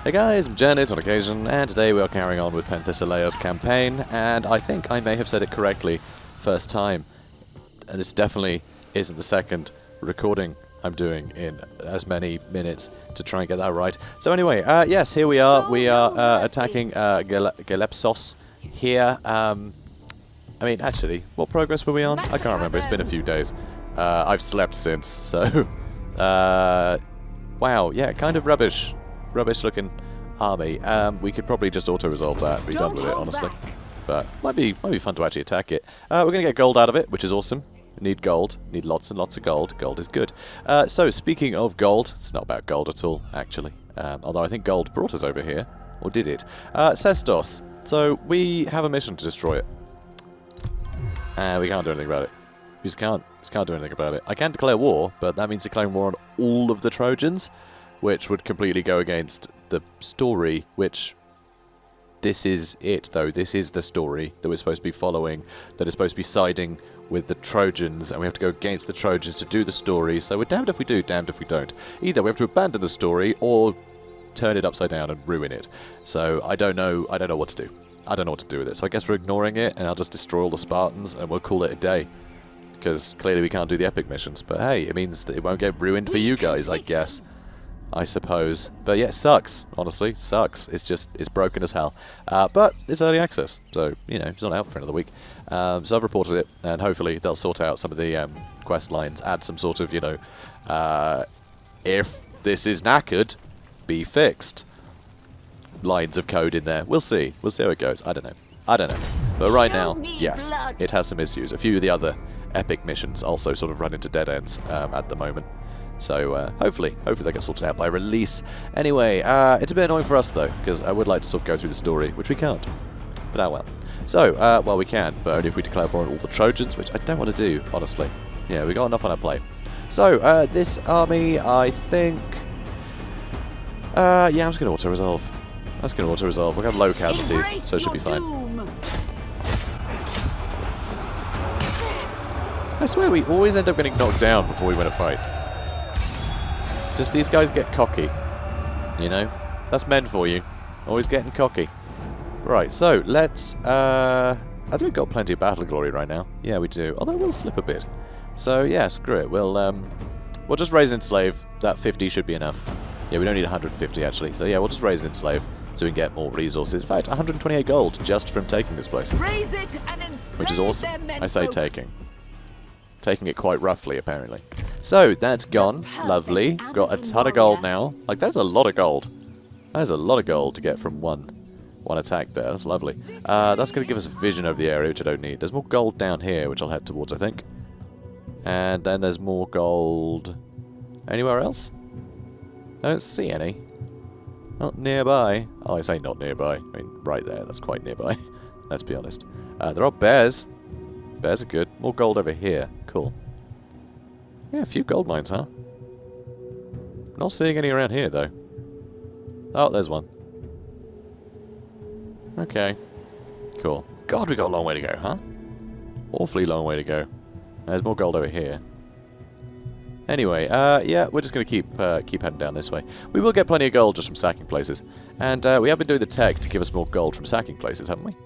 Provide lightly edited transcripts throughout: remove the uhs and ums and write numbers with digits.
Hey guys, I'm JanetOnOccasion, and today we are carrying on with Penthesilea's campaign, and I think I may have said it correctly first time, and this definitely isn't the second recording I'm doing in as many minutes to try and get that right. So anyway, yes, here we are. We are attacking Galepsos here. I mean, actually, what progress were we on? I can't remember. It's been a few days. I've slept since, so... wow, yeah, kind of rubbish looking army. We could probably just auto-resolve that and be done with it, honestly. But might be fun to actually attack it. We're going to get gold out of it, which is awesome. Need gold. Need lots and lots of gold. Gold is good. So, speaking of gold, it's not about gold at all, actually. Although I think gold brought us over here. Or did it? Sestos. So, we have a mission to destroy it. We can't do anything about it. We just can't do anything about it. I can declare war, but that means declaring war on all of the Trojans, which would completely go against the story, which... This is it, though. This is the story that we're supposed to be following, that is supposed to be siding with the Trojans, and we have to go against the Trojans to do the story, so we're damned if we do, damned if we don't. Either we have to abandon the story, or turn it upside down and ruin it. So, I don't know what to do. I don't know what to do with it, so I guess we're ignoring it, and I'll just destroy all the Spartans, and we'll call it a day. Because clearly we can't do the epic missions, but hey, it means that it won't get ruined for you guys, I guess. I suppose. But yeah, it sucks, honestly. Sucks. It's broken as hell. But it's early access, so, you know, it's not out for another week. So I've reported it, and hopefully they'll sort out some of the quest lines, add some sort of, you know, if this is knackered, be fixed lines of code in there. We'll see. We'll see how it goes. I don't know. But right now, yes, it has some issues. A few of the other epic missions also sort of run into dead ends at the moment. So, hopefully they get sorted out by release. Anyway, it's a bit annoying for us, though, because I would like to sort of go through the story, which we can't. But oh well. So, well, we can, but only if we declare war on all the Trojans, which I don't want to do, honestly. Yeah, we got enough on our plate. So, this army, I think... yeah, I'm just going to auto-resolve. We'll have low casualties, so it should be fine. I swear, we always end up getting knocked down before we win a fight. Just these guys get cocky, you know? That's men for you. Always getting cocky. Right, so let's, I think we've got plenty of battle glory right now. Yeah, we do. Although we'll slip a bit. So, yeah, screw it. We'll just raise and enslave. That 50 should be enough. Yeah, we don't need 150, actually. So, yeah, we'll just raise and enslave so we can get more resources. In fact, 128 gold just from taking this place. Raise it and enslave, which is awesome. I say taking. Taking it quite roughly, apparently. So, that's gone. Lovely. Got a ton of gold now. Like, that's a lot of gold. That is a lot of gold to get from one attack there. That's lovely. That's going to give us a vision of the area, which I don't need. There's more gold down here, which I'll head towards, I think. And then there's more gold... Anywhere else? I don't see any. Not nearby. Oh, I say not nearby. I mean, right there. That's quite nearby. Let's be honest. There are bears. Bears are good. More gold over here. Cool. Yeah, a few gold mines, huh? Not seeing any around here, though. Oh, there's one. Okay. Cool. God, we got a long way to go, huh? Awfully long way to go. There's more gold over here. Anyway, yeah, we're just going to keep heading down this way. We will get plenty of gold just from sacking places. And we have been doing the tech to give us more gold from sacking places, haven't we?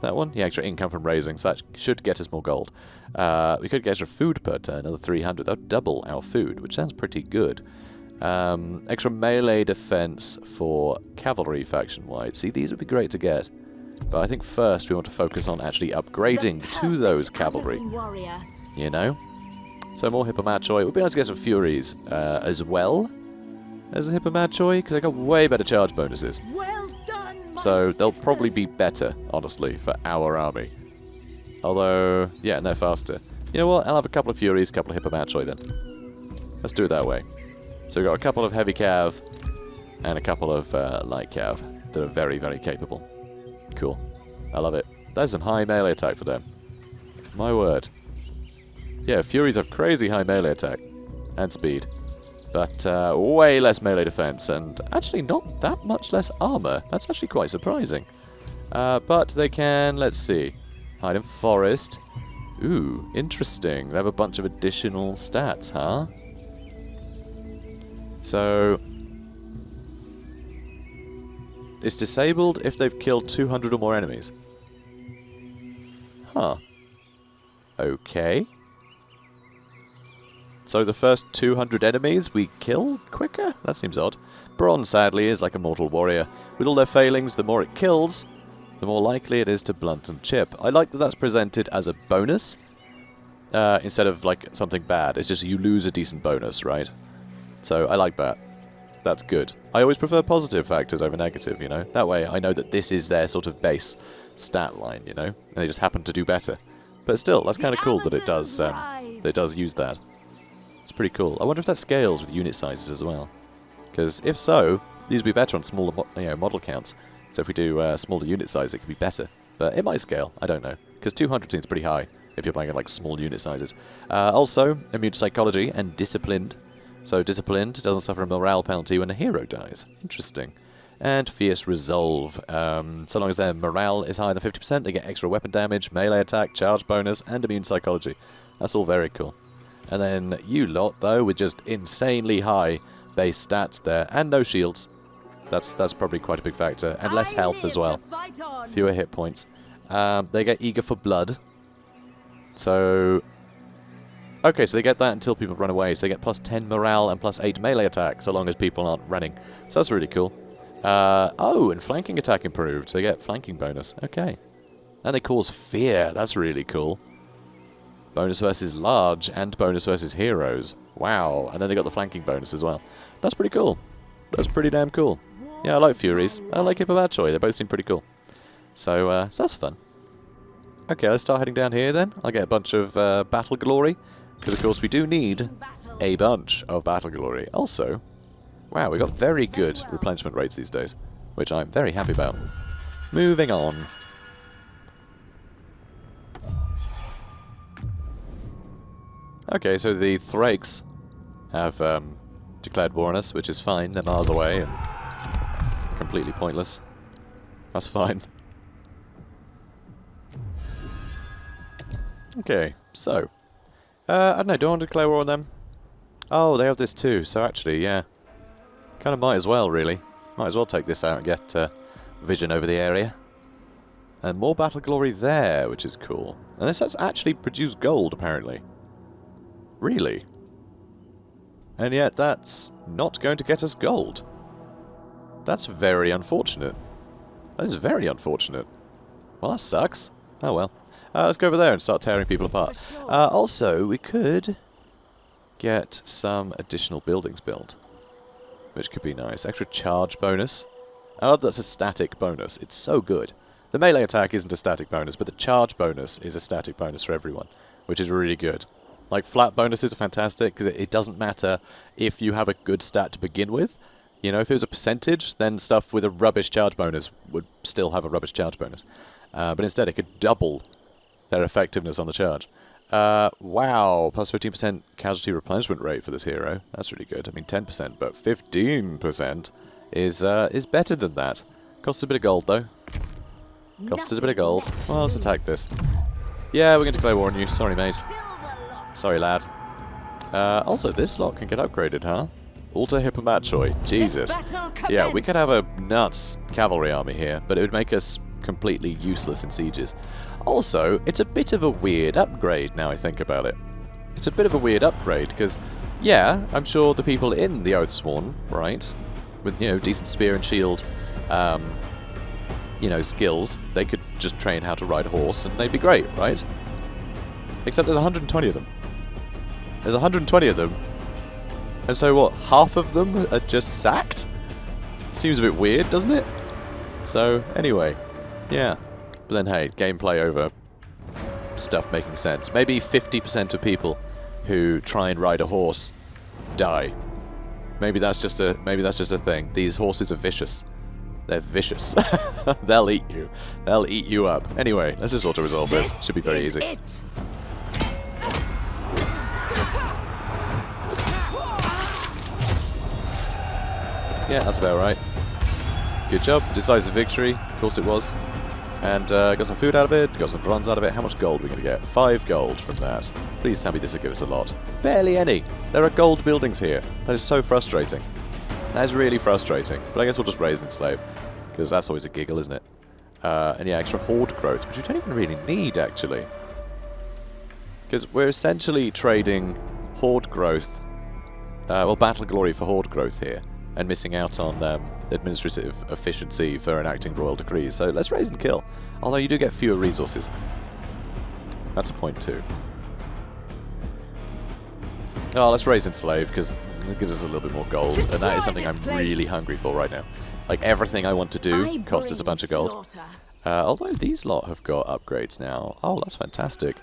That one? Yeah, extra income from raising, so that should get us more gold. We could get extra food per turn, another 300. That would double our food, which sounds pretty good. Extra melee defense for cavalry faction-wide. See, these would be great to get. But I think first we want to focus on actually upgrading to those cavalry. You know? So more Hippomachoi. We'll be able to get some Furies as well as the Hippomachoi, because they got way better charge bonuses. So they'll probably be better, honestly, for our army. Although, yeah, and they're faster. You know what? I'll have a couple of Furies, a couple of Hippomachoi then. Let's do it that way. So we've got a couple of heavy cav and a couple of light cav that are very, very capable. Cool. I love it. There's some high melee attack for them. My word. Yeah, Furies have crazy high melee attack and speed. But way less melee defense, and actually not that much less armor. That's actually quite surprising. But they can, let's see, hide in forest. Ooh, interesting. They have a bunch of additional stats, huh? So, It's disabled if they've killed 200 or more enemies. Huh. Okay. So the first 200 enemies we kill quicker? That seems odd. Bronze, sadly, is like a mortal warrior. With all their failings, the more it kills, the more likely it is to blunt and chip. I like that that's presented as a bonus, instead of like something bad. It's just you lose a decent bonus, right? So I like that. That's good. I always prefer positive factors over negative, you know? That way I know that this is their sort of base stat line, you know? And they just happen to do better. But still, that's kind of cool that it does use that. It's pretty cool. I wonder if that scales with unit sizes as well. Because if so, these would be better on smaller model counts. So if we do smaller unit size, it could be better. But it might scale. I don't know. Because 200 seems pretty high if you're playing at like small unit sizes. Also, immune to psychology and disciplined. So disciplined doesn't suffer a morale penalty when a hero dies. Interesting. And fierce resolve. So long as their morale is higher than 50%, they get extra weapon damage, melee attack, charge bonus, and immune psychology. That's all very cool. And then you lot, though, with just insanely high base stats there, and no shields. That's probably quite a big factor. And less health as well. Fewer hit points. They get eager for blood. So... okay, so they get that until people run away. So they get plus 10 morale and plus 8 melee attack, so long as people aren't running. So that's really cool. Oh, and flanking attack improved. So they get flanking bonus. Okay. And they cause fear. That's really cool. Bonus versus large and bonus versus heroes. Wow. And then they got the flanking bonus as well. That's pretty cool. That's pretty damn cool. Yeah, I like Furies. I like Hippobatoi. They both seem pretty cool. So that's fun. Okay, let's start heading down here then. I'll get a bunch of battle glory. Because, of course, we do need a bunch of battle glory. Also, wow, we got very good replenishment rates these days. Which I'm very happy about. Moving on. Okay, so the Thrakes have declared war on us, which is fine. They're miles away and completely pointless. That's fine. Okay, so... I don't know, do I want to declare war on them? Oh, they have this too, so actually, yeah. Kind of might as well, really. Might as well take this out and get vision over the area. And more battle glory there, which is cool. And this has actually produced gold, apparently. Really? And yet that's not going to get us gold. That's very unfortunate. That is very unfortunate. Well, that sucks. Oh well. Let's go over there and start tearing people apart. Also, we could get some additional buildings built. Which could be nice. Extra charge bonus. I love that's a static bonus. It's so good. The melee attack isn't a static bonus, but the charge bonus is a static bonus for everyone. Which is really good. Like, flat bonuses are fantastic, because it doesn't matter if you have a good stat to begin with. You know, if it was a percentage, then stuff with a rubbish charge bonus would still have a rubbish charge bonus. But instead, it could double their effectiveness on the charge. Wow, plus 15% casualty replenishment rate for this hero. That's really good. I mean, 10%, but 15% is better than that. Costs a bit of gold, though. Costs a bit of gold. Well, let's attack this. Yeah, we're going to declare war on you. Sorry, mate. Sorry, lad. Also, this lot can get upgraded, huh? Alter Hippobatoi. Jesus. Yeah, we could have a nuts cavalry army here, but it would make us completely useless in sieges. Also, it's a bit of a weird upgrade now I think about it. It's a bit of a weird upgrade, because, yeah, I'm sure the people in the Oathsworn, right, with, you know, decent spear and shield, you know, skills, they could just train how to ride a horse and they'd be great, right? Except there's 120 of them. There's 120 of them. And so what, half of them are just sacked? Seems a bit weird, doesn't it? So, anyway, yeah. But then hey, gameplay over stuff making sense. Maybe 50% of people who try and ride a horse die. Maybe that's just a thing. These horses are vicious. They're vicious. They'll eat you. They'll eat you up. Anyway, let's just auto-resolve this. Should be very easy. Yeah, that's about right. Good job. Decisive victory. Of course it was. And got some food out of it, got some bronze out of it. How much gold are we going to get? 5 gold from that. Please tell me this will give us a lot. Barely any. There are gold buildings here. That is so frustrating. That is really frustrating. But I guess we'll just raise and enslave. because that's always a giggle, isn't it? And yeah, extra horde growth, which we don't even really need, actually. Because we're essentially trading horde growth, well, battle glory for horde growth here, and missing out on administrative efficiency for enacting royal decrees. So let's raise and kill. Although you do get fewer resources. That's a point too. Oh, let's raise and slave, because it gives us a little bit more gold, and that is something I'm really hungry for right now. Like, everything I want to do costs us a bunch of gold. Although these lot have got upgrades now. Oh, that's fantastic.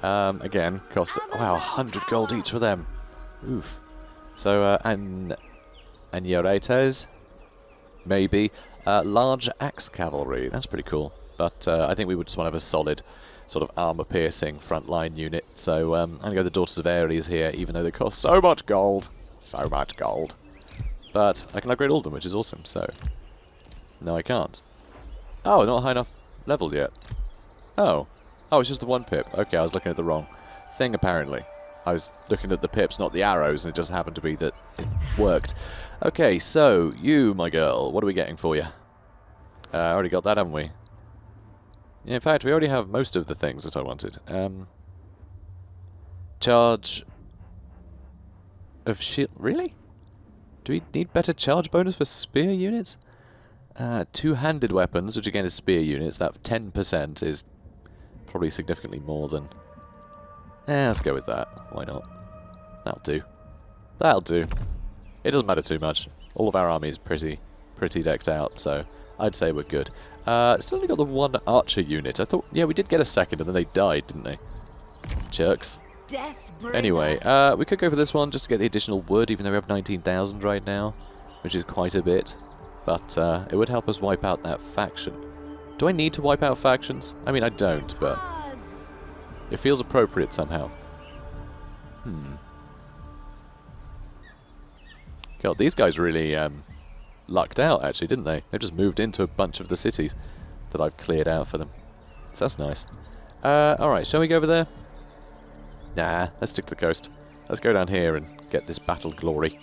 Again, costs, wow, 100 gold each for them. Oof. So, and Yoretes, maybe. Large axe cavalry, that's pretty cool. But I think we would just want to have a solid sort of armor-piercing frontline unit. So I'm going to go the Daughters of Ares here, even though they cost so much gold. So much gold. But I can upgrade all of them, which is awesome, so... No, I can't. Oh, not high enough level yet. Oh. Oh, it's just the one pip. Okay, I was looking at the wrong thing, apparently. I was looking at the pips, not the arrows, and it just happened to be that it worked. Okay, so, you, my girl, what are we getting for you? Already got that, haven't we? Yeah, in fact, we already have most of the things that I wanted. Charge of shield... Really? Do we need better charge bonus for spear units? Two-handed weapons, which again is spear units, that 10% is probably significantly more than... let's go with that. Why not? That'll do. That'll do. It doesn't matter too much. All of our army is pretty decked out, so I'd say we're good. Still only got the one archer unit. I thought, yeah, we did get a second, and then they died, didn't they? Jerks. Anyway, we could go for this one just to get the additional wood, even though we have 19,000 right now, which is quite a bit. But it would help us wipe out that faction. Do I need to wipe out factions? I mean, I don't, but it feels appropriate somehow. God, these guys really lucked out, actually, didn't they? They just moved into a bunch of the cities that I've cleared out for them. So that's nice. Alright, shall we go over there? Nah, let's stick to the coast. Let's go down here and get this battle glory.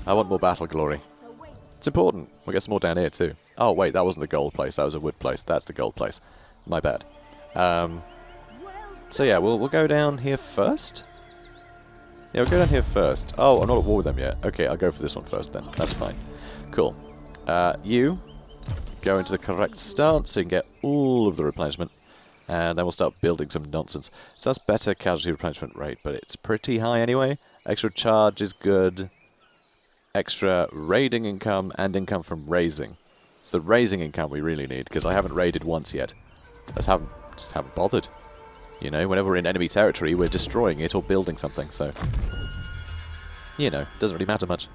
I want more battle glory. It's important. We'll get some more down here too. Oh wait, that wasn't the gold place, that was a wood place. That's the gold place. My bad. So yeah, we'll go down here first. Yeah, we'll go down here first. Oh, I'm not at war with them yet. Okay, I'll go for this one first then. That's fine. Cool. You go into the correct stance so you can get all of the replenishment. And then we'll start building some nonsense. So that's better casualty replenishment rate, but it's pretty high anyway. Extra charge is good. Extra raiding income and income from raising. It's the raising income we really need, because I haven't raided once yet. Just haven't bothered. You know, whenever we're in enemy territory, we're destroying it or building something, so... You know, doesn't really matter much.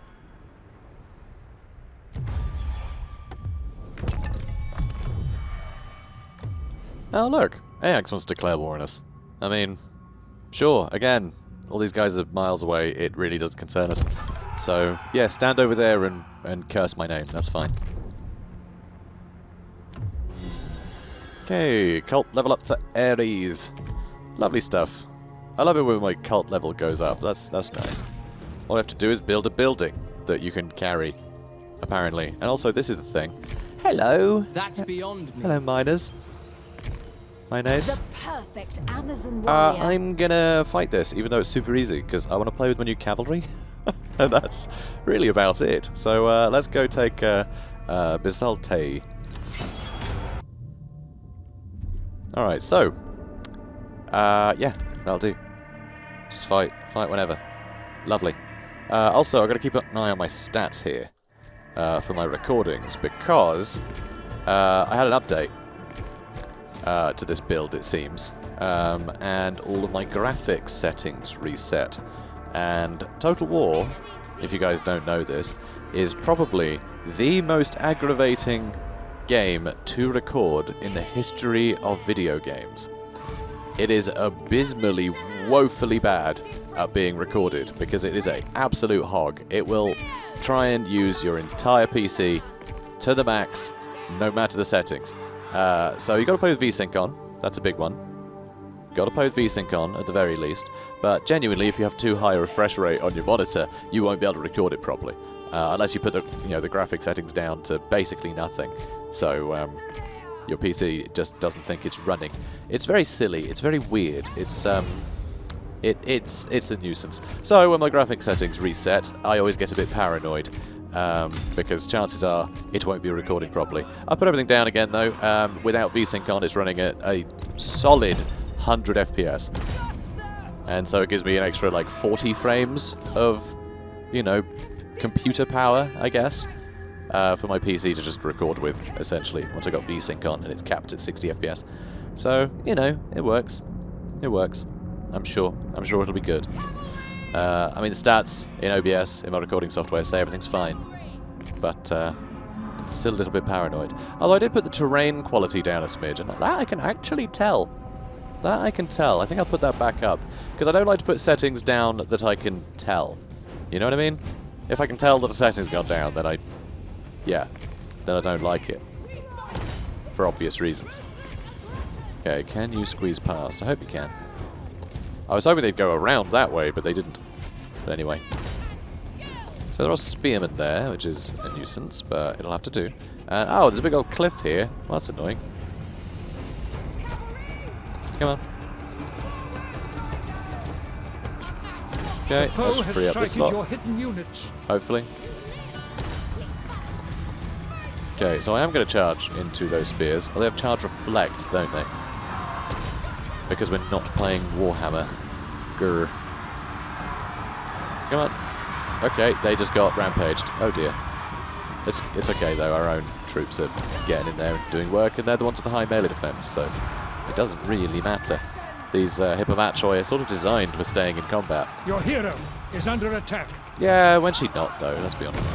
Oh, look. Ajax wants to declare war on us. I mean, sure, again, all these guys are miles away. It really doesn't concern us. So, yeah, stand over there and curse my name. That's fine. Okay, cult level up for Ares. Lovely stuff. I love it when my cult level goes up. That's nice. All I have to do is build a building that you can carry, apparently. And also, this is the thing. Hello. That's beyond me. Hello, miners. Miners. The perfect Amazon warrior. I'm gonna fight this, even though it's super easy, because I want to play with my new cavalry. And that's really about it. So let's go take Bisalte. Alright, so yeah, that'll do. Just fight whenever. Lovely. Also, I've got to keep an eye on my stats here for my recordings, because I had an update to this build, it seems, and all of my graphics settings reset. And Total War, if you guys don't know this, is probably the most aggravating game to record in the history of video games. It is abysmally, woefully bad at being recorded, because it is an absolute hog. It will try and use your entire PC to the max, no matter the settings. So you got to play with VSync on. That's a big one. Got to play with VSync on at the very least. But genuinely, if you have too high a refresh rate on your monitor, you won't be able to record it properly. unless you put the the graphic settings down to basically nothing. So your PC just doesn't think it's running. It's very silly. It's very weird. It's it's a nuisance. So when my graphic settings reset, I always get a bit paranoid. Because chances are it won't be recording properly. I put everything down again though. Without VSync on, it's running at a solid 100 FPS. And so it gives me an extra like 40 frames of, computer power, I guess, for my PC to just record with, essentially, once I got VSync on and it's capped at 60 FPS. So, it works. It works. I'm sure it'll be good. I mean, the stats in OBS, in my recording software, say everything's fine. But, still a little bit paranoid. Although I did put the terrain quality down a smidge, and that I can actually tell. That I can tell. I think I'll put that back up. Because I don't like to put settings down that I can tell. You know what I mean? If I can tell that a setting's gone down, then then I don't like it. For obvious reasons. Okay, can you squeeze past? I hope you can. I was hoping they'd go around that way, but they didn't. But anyway. So there are spearmen there, which is a nuisance, but it'll have to do. And oh, there's a big old cliff here. Well, that's annoying. Come on. Okay, let's free up this lot. Hopefully. Okay, so I am going to charge into those spears. Oh, they have charge reflect, don't they? Because we're not playing Warhammer. Grr. Come on. Okay, they just got rampaged. Oh dear. It's okay though, our own troops are getting in there and doing work, and they're the ones with the high melee defense, so it doesn't really matter. These Hippomachoi are sort of designed for staying in combat. Your hero is under attack. Yeah, when she not though, let's be honest.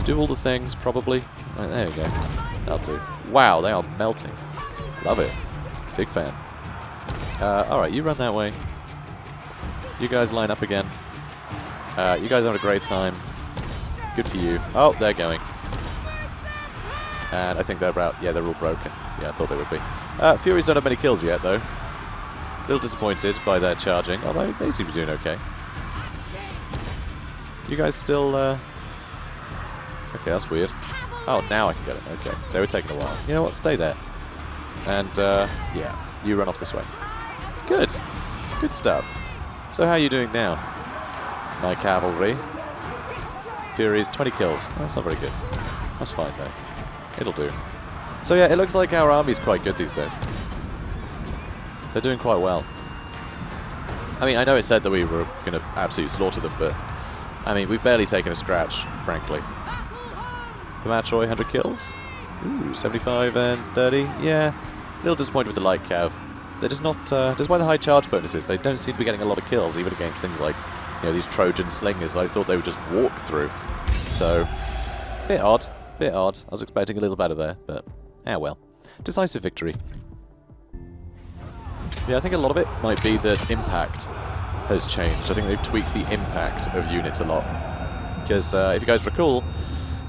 Do all the things, probably. Right, there you go. That'll do. Wow, they are melting. Love it. Big fan. Alright, you run that way. You guys line up again. You guys are having a great time. Good for you. Oh, they're going. And I think they're out. Yeah, they're all broken. Yeah, I thought they would be. Furies don't have many kills yet, though. A little disappointed by their charging, although they seem to be doing okay. You guys still... Okay, that's weird. Oh, now I can get it. Okay, they were taking a while. You know what? Stay there. And, yeah, you run off this way. Good. Good stuff. So how are you doing now, my cavalry? Furies, 20 kills. That's not very good. That's fine, though. It'll do. So yeah, it looks like our army's quite good these days. They're doing quite well. I mean, I know it said that we were going to absolutely slaughter them, but... I mean, we've barely taken a scratch, frankly. The Machoi, 100 kills? Ooh, 75 and 30. Yeah, a little disappointed with the light cav. They're just not... despite the high charge bonuses, they don't seem to be getting a lot of kills, even against things like, these Trojan slingers. I thought they would just walk through. So, bit odd. Bit odd. I was expecting a little better there, but... well. Decisive victory. Yeah, I think a lot of it might be that impact has changed. I think they've tweaked the impact of units a lot. Because, if you guys recall,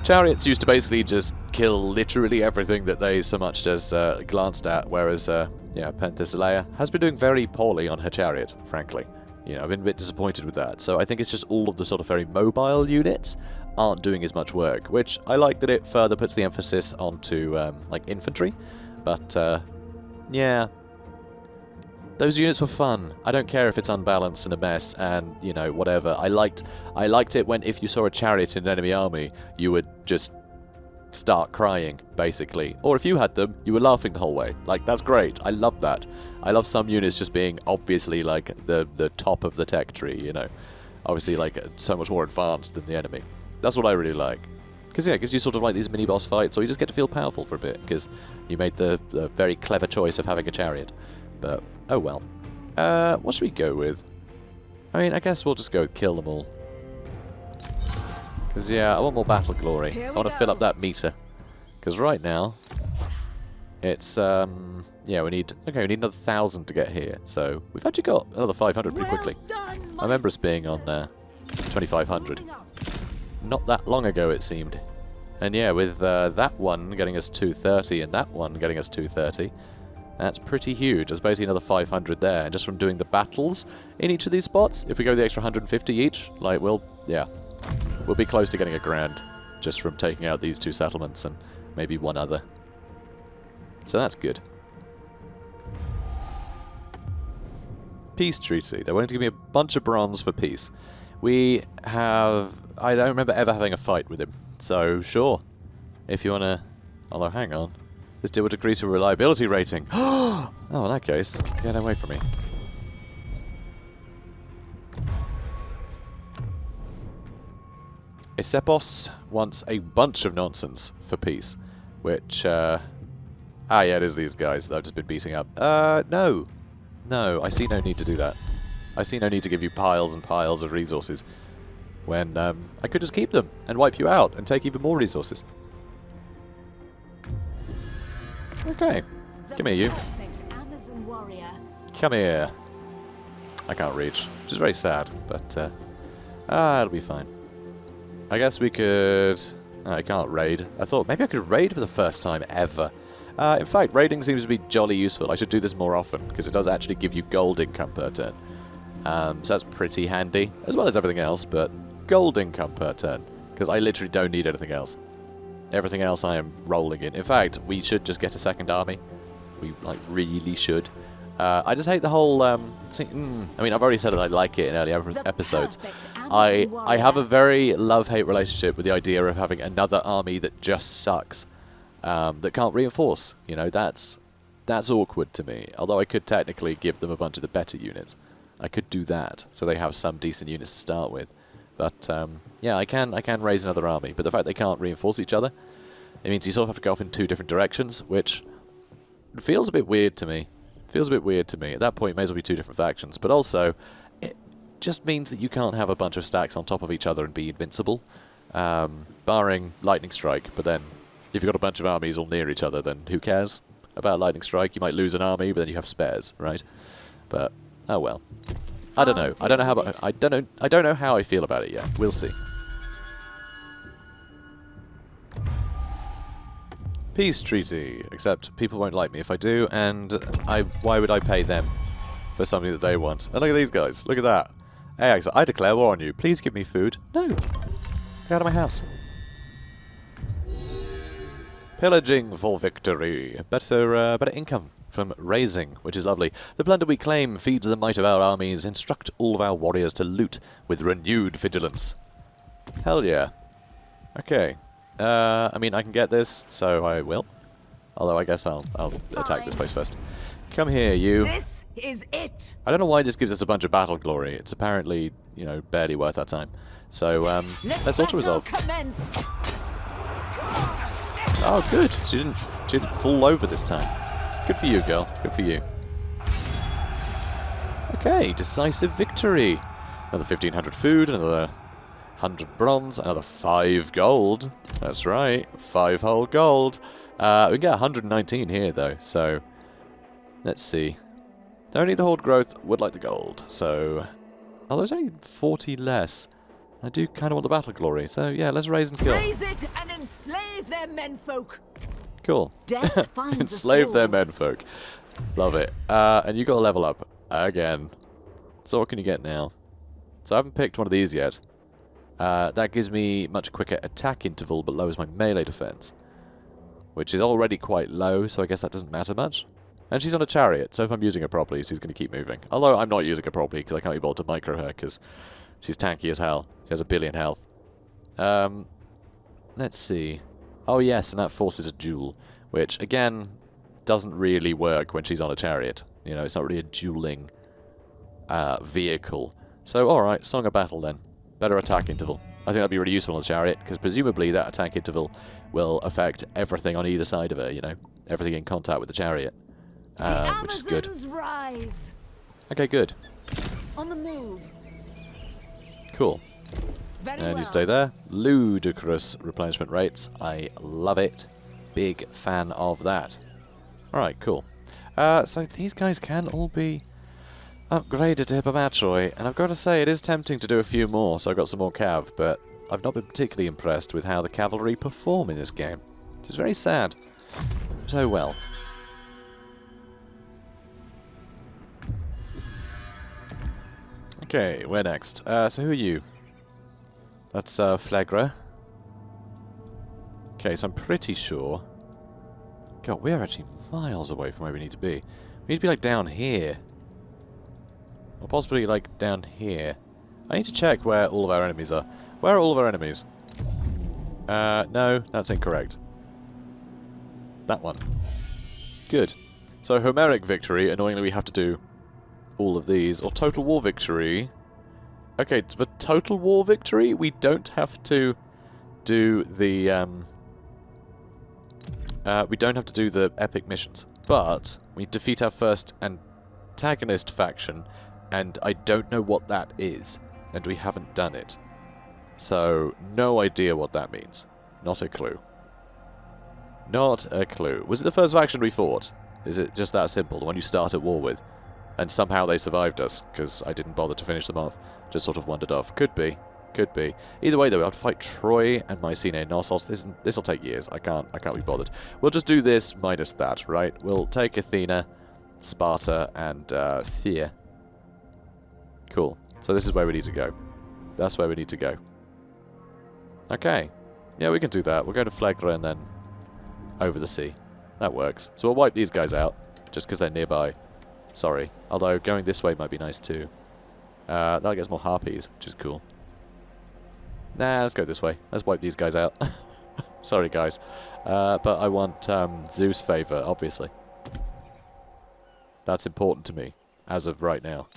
chariots used to basically just kill literally everything that they so much as glanced at, whereas, Penthesilea has been doing very poorly on her chariot, frankly. I've been a bit disappointed with that. So I think it's just all of the sort of very mobile units aren't doing as much work, which I like that it further puts the emphasis onto, like, infantry. But, yeah... Those units were fun. I don't care if it's unbalanced and a mess and, whatever. I liked it when if you saw a chariot in an enemy army, you would just start crying, basically. Or if you had them, you were laughing the whole way. Like, that's great. I love that. I love some units just being obviously, like, the top of the tech tree, Obviously, like, so much more advanced than the enemy. That's what I really like. Because, yeah, it gives you sort of like these mini-boss fights, or you just get to feel powerful for a bit, because you made the very clever choice of having a chariot. But, oh well. What should we go with? I mean, I guess we'll just go kill them all. Because, yeah, I want more battle glory. I want to fill up that meter. Because right now, it's, yeah, we need another 1,000 to get here. So, we've actually got another 500 pretty quickly. I remember us being on 2,500. Not that long ago, it seemed. And yeah, with that one getting us 230 and that one getting us 230, that's pretty huge. There's basically another 500 there. And just from doing the battles in each of these spots, if we go the extra 150 each, like, well, yeah. We'll be close to getting a grand just from taking out these 2 settlements and maybe one other. So that's good. Peace treaty. They're willing to give me a bunch of bronze for peace. We have... I don't remember ever having a fight with him. So, sure. If you want to... Although, hang on. This deal would decrease your reliability rating. Oh, in that case, get away from me. Esepos wants a bunch of nonsense for peace. Which, yeah, it is these guys that I've just been beating up. No. No, I see no need to do that. I see no need to give you piles and piles of resources. When, I could just keep them and wipe you out and take even more resources. Okay. Come here, you. Amazon warrior. Come here. I can't reach, which is very sad, but, it'll be fine. I guess we could... I can't raid. I thought maybe I could raid for the first time ever. In fact, raiding seems to be jolly useful. I should do this more often, because it does actually give you gold income per turn. So that's pretty handy, as well as everything else, but gold income per turn, because I literally don't need anything else. Everything else I am rolling in. In fact, we should just get a second army. We, like, really should. I just hate the whole, I mean, I've already said that I like it in earlier episodes. I have a very love-hate relationship with the idea of having another army that just sucks. That can't reinforce. You know, that's awkward to me. Although I could technically give them a bunch of the better units. I could do that, so they have some decent units to start with. But, yeah, I can raise another army. But the fact they can't reinforce each other, it means you sort of have to go off in 2 different directions, which feels a bit weird to me. Feels a bit weird to me. At that point, it may as well be 2 different factions. But also, it just means that you can't have a bunch of stacks on top of each other and be invincible. Barring Lightning Strike, but then if you've got a bunch of armies all near each other, then who cares about Lightning Strike? You might lose an army, but then you have spares, right? But oh well. I don't know. I don't know how I feel about it yet. We'll see. Peace treaty. Except people won't like me if I do, and why would I pay them for something that they want? And look at these guys. Look at that. Hey, I declare war on you. Please give me food. No. Get out of my house. Pillaging for victory. Better income from raising, which is lovely. The plunder we claim feeds the might of our armies. Instruct all of our warriors to loot with renewed vigilance. Hell yeah. Okay. I mean, I can get this, so I will. Although I guess I'll attack this place first. Come here, you. This is it. I don't know why this gives us a bunch of battle glory. It's apparently, you know, barely worth our time. So, let's auto-resolve. Oh, good. She didn't fall over this time. Good for you, girl. Good for you. Okay, decisive victory. Another 1,500 food, another 100 bronze, another 5 gold. That's right, 5 whole gold. We get 119 here, though, so let's see. Don't need the horde growth, would like the gold. So, oh, there's only 40 less. I do kind of want the battle glory, so yeah, let's raise and kill. Raise it and enslave their menfolk. Cool. Death finds Enslave us their all. menfolk. Love it. And you got to level up again. So what can you get now? So I haven't picked one of these yet. That gives me much quicker attack interval, but lowers my melee defense, which is already quite low, so I guess that doesn't matter much. And she's on a chariot, so if I'm using her properly, she's going to keep moving. Although I'm not using her properly, because I can't be bothered to micro her, because she's tanky as hell. She has 1 billion health. Let's see. Oh yes, and that forces a duel, which, again, doesn't really work when she's on a chariot. You know, it's not really a dueling vehicle. So, alright, Song of Battle then. Better attack interval. I think that'd be really useful on the chariot, because presumably that attack interval will affect everything on either side of her, you know? Everything in contact with the chariot. Which is good. Rise. Okay, good. On the move. Cool. Very And well. you stay there. Ludicrous replenishment rates. I love it. Big fan of that. Alright, cool. So these guys can all be upgraded to Hippomatroi, and I've got to say it is tempting to do a few more, so I've got some more cav, but I've not been particularly impressed with how the cavalry perform in this game. Which is very sad. So well. Okay, where next? So who are you? That's Flagra. Okay, so I'm pretty sure... God, we're actually miles away from where we need to be. We need to be, like, down here. Or possibly, like, down here. I need to check where all of our enemies are. Where are all of our enemies? No, that's incorrect. That one. Good. So, Homeric victory, annoyingly we have to do all of these. Or Total War victory. Okay, for Total War victory, we don't have to do the, we don't have to do the epic missions. But, we defeat our first antagonist faction, and I don't know what that is. And we haven't done it. So, no idea what that means. Not a clue. Not a clue. Was it the first faction we fought? Is it just that simple? The one you start at war with? And somehow they survived us, because I didn't bother to finish them off. Just sort of wandered off. Could be. Could be. Either way, though, we have to fight Troy and Mycenae Knossos. This'll take years. I can't be bothered. We'll just do this minus that, right? We'll take Athena, Sparta, and Thea. Cool. So this is where we need to go. That's where we need to go. Okay. Yeah, we can do that. We'll go to Flagra and then over the sea. That works. So we'll wipe these guys out, just because they're nearby. Sorry. Although going this way might be nice too. That'll get us more harpies, which is cool. Nah, let's go this way. Let's wipe these guys out. Sorry, guys. But I want Zeus' favour, obviously. That's important to me, as of right now.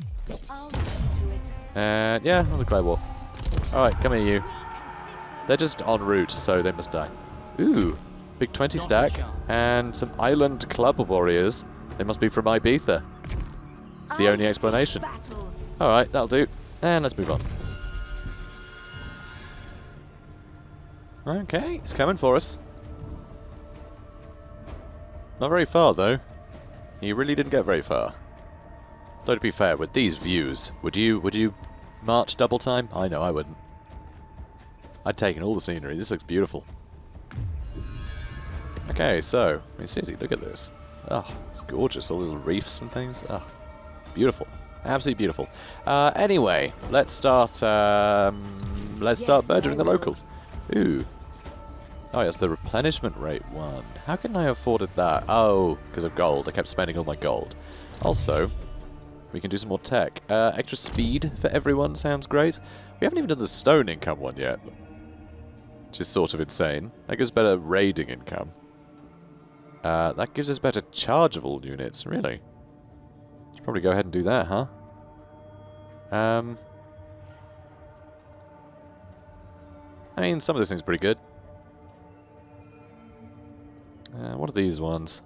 I'll see to it. And yeah, I'll declare war. Alright, come here, you. They're just en route, so they must die. Ooh, big 20 stack. And some island club warriors. They must be from Ibiza. It's the only explanation. Alright, that'll do. And let's move on. Okay, it's coming for us. Not very far, though. You really didn't get very far. Though to be fair, with these views, would you march double time? I know I wouldn't. I'd taken all the scenery. This looks beautiful. Okay, so, I mean, seriously, look at this. Oh, it's gorgeous. All little reefs and things. Oh, beautiful. Absolutely beautiful. Anyway, let's start murdering the locals. Ooh. Oh, yes, the replenishment rate one. How can I have afforded that? Oh, because of gold. I kept spending all my gold. Also, we can do some more tech. Extra speed for everyone sounds great. We haven't even done the stone income one yet. Which is sort of insane. That gives better raiding income. That gives us better chargeable units, really. Let's probably go ahead and do that, huh? I mean, some of this thing's pretty good. What are these ones?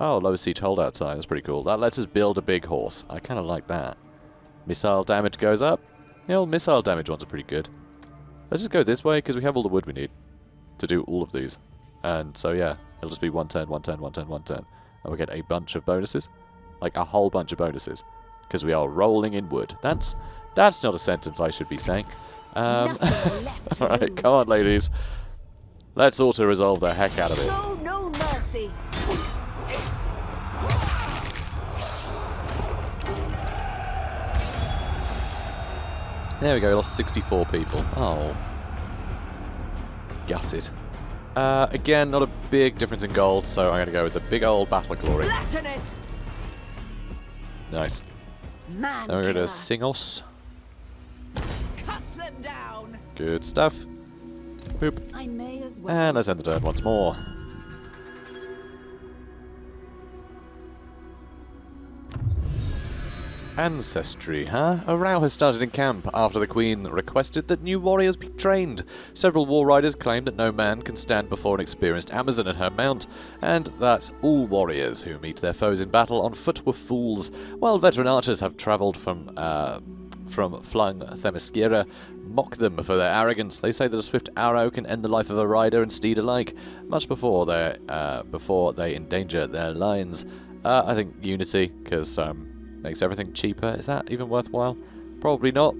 Oh, low siege holdout time. That's pretty cool. That lets us build a big horse. I kind of like that. Missile damage goes up. The old missile damage ones are pretty good. Let's just go this way, because we have all the wood we need to do all of these. And so, yeah, it'll just be 1 turn, 1 turn, 1 turn, 1 turn. And we'll get a bunch of bonuses. Like, a whole bunch of bonuses. Because we are rolling in wood. That's not a sentence I should be saying. Alright, come on, ladies. Let's auto-resolve the heck out of it. Show no mercy. There we go, we lost 64 people. Oh. Gutted. Again, not a big difference in gold, so I'm going to go with the big old Battle of Glory. Flatten it. Nice. Man Then we're going to killer. Singos. Cut them down. Good stuff. Boop. I may as well. And let's end the turn once more. Ancestry, huh? A row has started in camp after the Queen requested that new warriors be trained. Several war riders claim that no man can stand before an experienced Amazon and her mount, and that all warriors who meet their foes in battle on foot were fools, while veteran archers have travelled from flung Themyscira mock them for their arrogance. They say that a swift arrow can end the life of a rider and steed alike, much before they endanger their lines. I think unity, because makes everything cheaper. Is that even worthwhile? Probably not.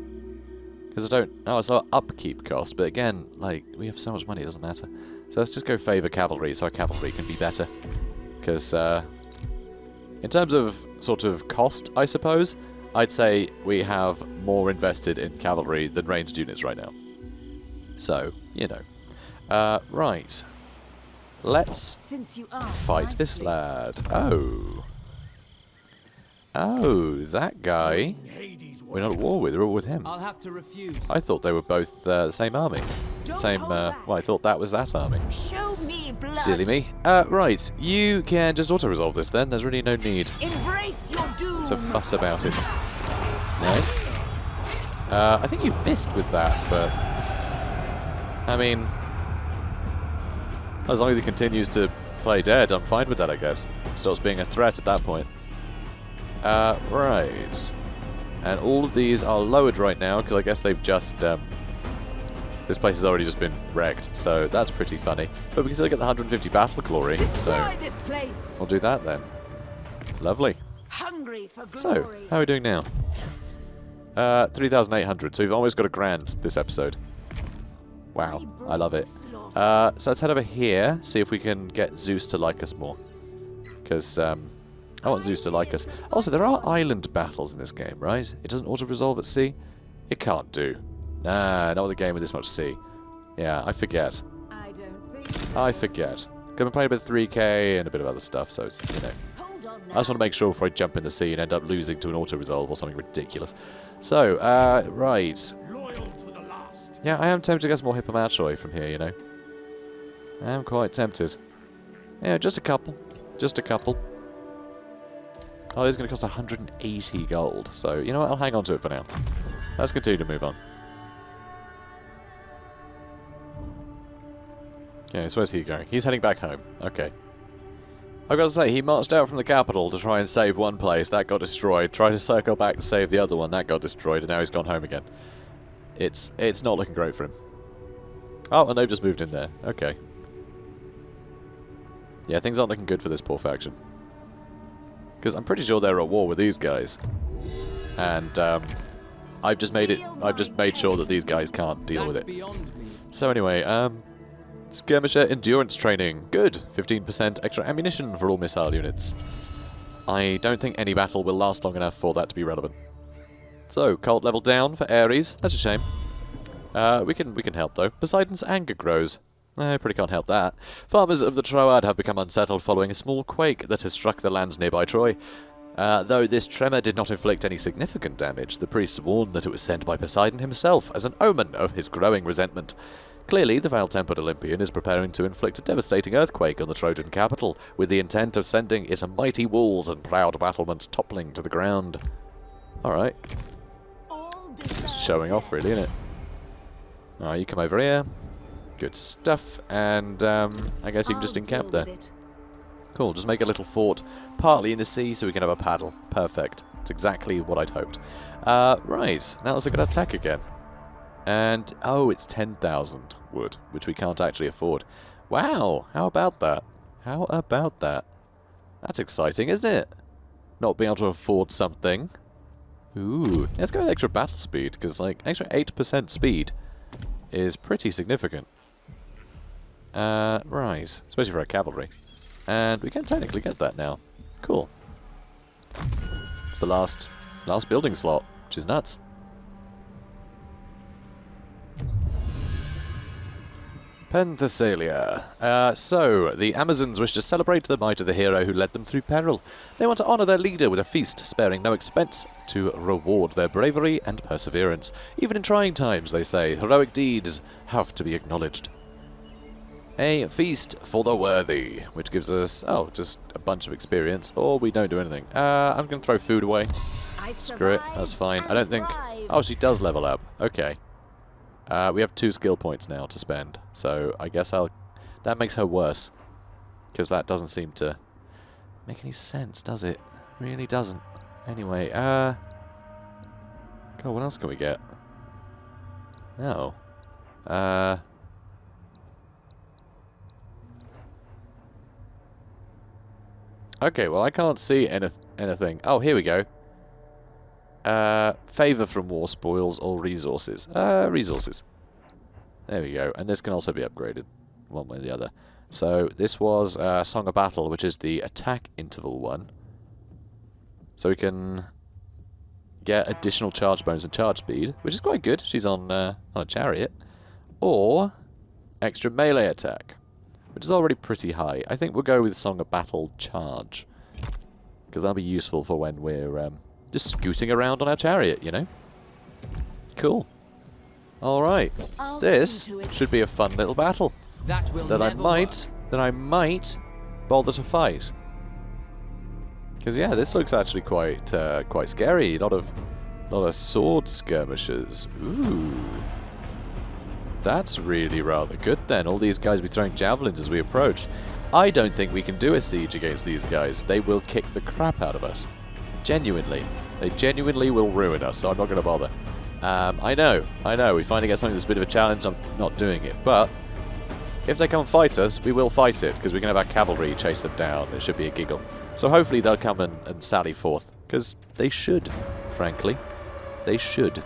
Because I don't... Oh, it's our upkeep cost. But again, like, we have so much money, it doesn't matter. So let's just go favour cavalry, so our cavalry can be better. Because, in terms of sort of cost, I suppose, I'd say we have more invested in cavalry than ranged units right now. So, you know. Right. Let's Since you are fight this nicely. lad. Oh. Oh, that guy. We're not at war with, we're at war with him. I'll have to refuse. I thought they were both the same army. Don't Same, hold well, back. I thought that was that army. Show me blood. Silly me. Right, you can just auto-resolve this then. There's really no need Embrace your doom. to fuss about it. Nice. I think you missed with that, but... I mean... As long as he continues to play dead, I'm fine with that, I guess. Stops being a threat at that point. Right. And all of these are lowered right now, because I guess they've just... this place has already just been wrecked, so that's pretty funny. But we can still get the 150 battle glory, so Destroy this place. we'll do that then. Lovely. Hungry for glory. So, how are we doing now? 3,800, so we've almost got a grand this episode. Wow, I love it. So let's head over here, see if we can get Zeus to like us more. Because, I want Zeus to like us. Also, there are island battles in this game, right? It doesn't auto-resolve at sea? It can't do. Nah, not with a game with this much sea. Yeah, I forget. I don't think so. I forget. Gonna play a bit of 3K and a bit of other stuff, so it's, you know. Hold on I now. just want to make sure before I jump in the sea and end up losing to an auto-resolve or something ridiculous. So, right. Yeah, I am tempted to get some more Hippomatroi from here, you know. I am quite tempted. Yeah, just a couple. Just a couple. Oh, this is going to cost 180 gold. So, you know what? I'll hang on to it for now. Let's continue to move on. Okay, so where's he going? He's heading back home. Okay. I've got to say, he marched out from the capital to try and save one place. That got destroyed. Tried to circle back to save the other one. That got destroyed. And now he's gone home again. It's not looking great for him. Oh, and they've just moved in there. Okay. Yeah, things aren't looking good for this poor faction. Because I'm pretty sure they're at war with these guys. And, I've just made sure that these guys can't deal with That's it. beyond me. So anyway, skirmisher endurance training. Good. 15% extra ammunition for all missile units. I don't think any battle will last long enough for that to be relevant. So, cult level down for Ares. That's a shame. We can help though. Poseidon's anger grows. I pretty can't help that. Farmers of the Troad have become unsettled following a small quake that has struck the lands nearby Troy. Though this tremor did not inflict any significant damage, the priests warned that it was sent by Poseidon himself as an omen of his growing resentment. Clearly, the foul-tempered Olympian is preparing to inflict a devastating earthquake on the Trojan capital, with the intent of sending its mighty walls and proud battlements toppling to the ground. Alright. Just showing off, really, isn't it? Alright, you come over here. Good stuff. And, I guess you can just encamp there. Cool, just make a little fort, partly in the sea, so we can have a paddle. Perfect. It's exactly what I'd hoped. Right, now let's look at our tech again. And, oh, it's 10,000 wood, which we can't actually afford. Wow, how about that? How about that? That's exciting, isn't it? Not being able to afford something. Ooh, let's go with extra battle speed, because, like, extra 8% speed is pretty significant. Right, especially for our cavalry. And we can technically get that now. Cool. It's the last building slot, which is nuts. Penthesilea. So, the Amazons wish to celebrate the might of the hero who led them through peril. They want to honour their leader with a feast, sparing no expense, to reward their bravery and perseverance. Even in trying times, they say, heroic deeds have to be acknowledged. A feast for the worthy, which gives us, oh, just a bunch of experience, or we don't do anything. I'm going to throw food away. Screw it, that's fine. I don't think... Oh, she does level up. Okay. We have 2 skill points now to spend, so I guess that makes her worse. Because that doesn't seem to make any sense, does it? Really doesn't. Anyway, God, what else can we get? No. Okay, well I can't see anything. Oh, here we go. Favour from war spoils or resources. Resources. There we go. And this can also be upgraded, one way or the other. So this was Song of Battle, which is the attack interval one. So we can get additional charge bonus and charge speed, which is quite good. She's on a chariot. Or extra melee attack, which is already pretty high. I think we'll go with Song of Battle Charge, because that'll be useful for when we're just scooting around on our chariot, you know? Cool. Alright. This should be a fun little battle that I might bother to fight. Because yeah, this looks actually quite scary. A lot of sword skirmishes. Ooh. That's really rather good then. All these guys will be throwing javelins as we approach. I don't think we can do a siege against these guys. They will kick the crap out of us. Genuinely. They genuinely will ruin us, so I'm not going to bother. I know. We finally get something that's a bit of a challenge. I'm not doing it. But if they come and fight us, we will fight it, because we can have our cavalry chase them down. It should be a giggle. So hopefully they'll come and sally forth, because they should, frankly. They should.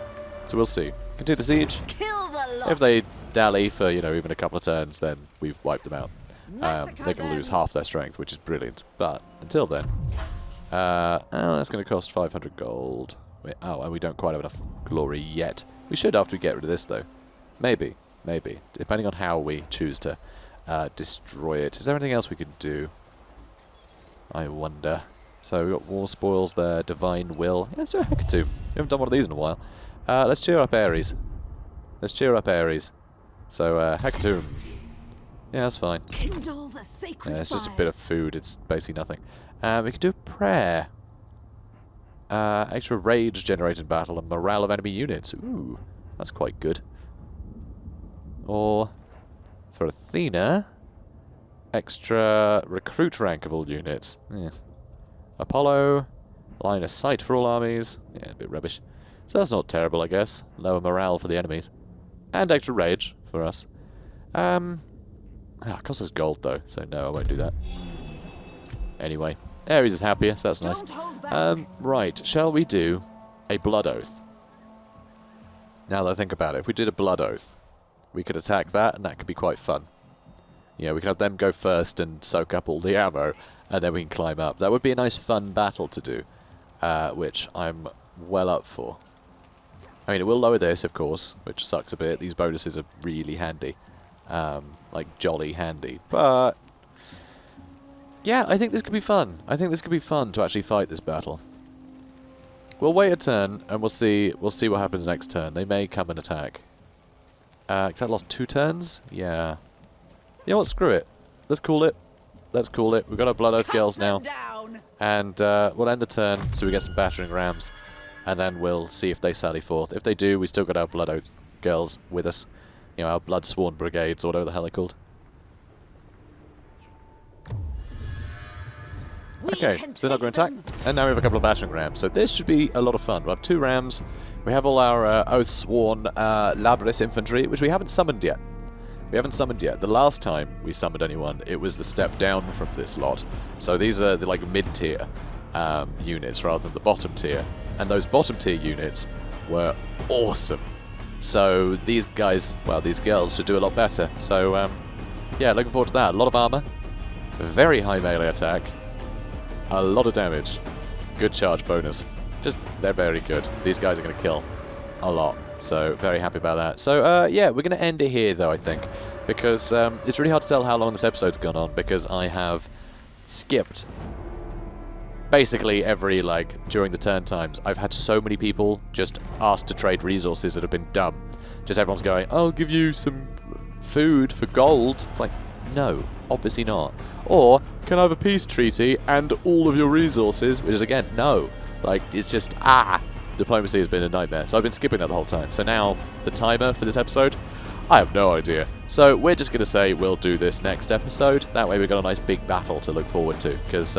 So we'll see. Can do the siege. Kill the lot. If they dally for, you know, even a couple of turns, then we've wiped them out. They're going to lose half their strength, which is brilliant. But until then, that's going to cost 500 gold. Oh, and we don't quite have enough glory yet. We should after we get rid of this, though. Maybe. Depending on how we choose to destroy it. Is there anything else we could do? I wonder. So we've got War Spoils there, Divine Will. Yeah, let's do a Hecatomb. We haven't done one of these in a while. Let's cheer up Ares. So, Hecatomb. Yeah, that's fine. Kindle the sacred Yeah, it's just a bit of food. It's basically nothing. We could do a prayer. Extra rage generated in battle and morale of enemy units. Ooh, that's quite good. Or, for Athena, extra recruit rank of all units. Yeah. Apollo, line of sight for all armies. Yeah, a bit rubbish. So that's not terrible, I guess. Lower morale for the enemies. And extra rage for us. It costs us gold, though, so no, I won't do that. Anyway, Ares is happier, so that's nice. Right, shall we do a Blood Oath? Now that I think about it, if we did a Blood Oath, we could attack that, and that could be quite fun. Yeah, we could have them go first and soak up all the ammo, and then we can climb up. That would be a nice, fun battle to do, which I'm well up for. I mean, it will lower this, of course, which sucks a bit. These bonuses are really handy. Like, jolly handy. But, yeah, I think this could be fun. I think this could be fun to actually fight this battle. We'll wait a turn, and we'll see what happens next turn. They may come and attack. Because I lost 2 turns? Yeah. You know what? Screw it. Let's call it. We've got our Blood Oath girls now. And we'll end the turn so we get some battering rams. And then we'll see if they sally forth. If they do, we still got our Blood Oath girls with us. You know, our Blood Sworn Brigades, or whatever the hell they're called. Okay, so they're not going to attack. And now we have a couple of battering rams. So this should be a lot of fun. We'll have 2 rams. We have all our Oath-Sworn Labris infantry, which we haven't summoned yet. The last time we summoned anyone, it was the step down from this lot. So these are the like mid-tier units rather than the bottom tier. And those bottom tier units were awesome. So these guys, well, these girls should do a lot better. So yeah, looking forward to that. A lot of armor, very high melee attack, a lot of damage, good charge bonus. They're very good. These guys are going to kill a lot. So, very happy about that. So, yeah, we're going to end it here, though, I think. Because it's really hard to tell how long this episode's gone on, because I have skipped basically every, during the turn times. I've had so many people just ask to trade resources that have been dumb. Just everyone's going, I'll give you some food for gold. It's like, no, obviously not. Or, can I have a peace treaty and all of your resources? Which is, again, no. It's just, diplomacy has been a nightmare. So I've been skipping that the whole time. So now, the timer for this episode, I have no idea. So we're just going to say we'll do this next episode. That way we've got a nice big battle to look forward to. Because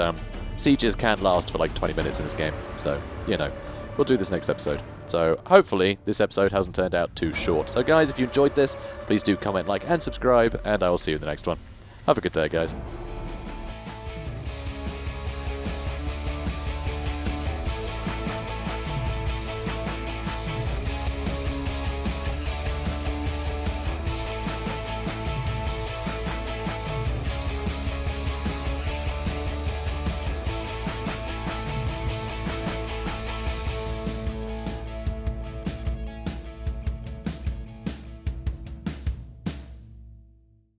sieges can last for 20 minutes in this game. So, you know, we'll do this next episode. So hopefully this episode hasn't turned out too short. So guys, if you enjoyed this, please do comment, like, and subscribe. And I will see you in the next one. Have a good day, guys.